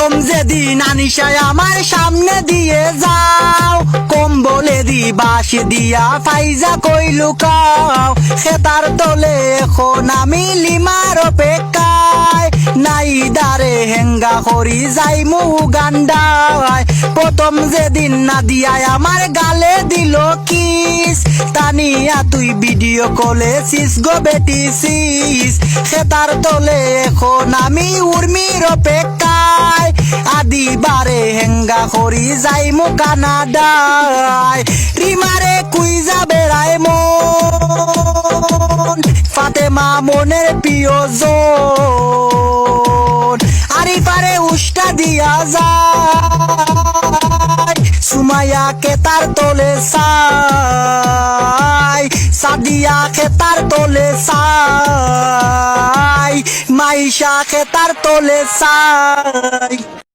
প্রথম যেদিন আনিশায় আমার সামনে দিয়ে যাও, কম্বলে দি বাঁশ দিয়া ফাইজা কই লুকাও। খেতার তলে এখন আমি লিমার অপেক্ষায়, নাই দারে হেঙ্গা করি যাইমু গান্ডায়। প্রথম যেদিন না দিয়ায় আমার গালে দিল কিস, তানিয়া তুই ভিডিও কলে সিস গো বেটি সিস। খেতার তলে এখন আমি উর্মির অপেক্ষায়, আদিবারে হেঙ্গা করি যাইমু কানাডায়। রিমারে কুইজা বেড়ায় মন, ফাতেমা মনের প্রিয়জন, আরিফারে উষ্টা দিয়া যায়, সুমাইয়া কেতার তলে সাই, সাদিয়া খেতার তলে সাই, মাইশা খেতার তলে সাই।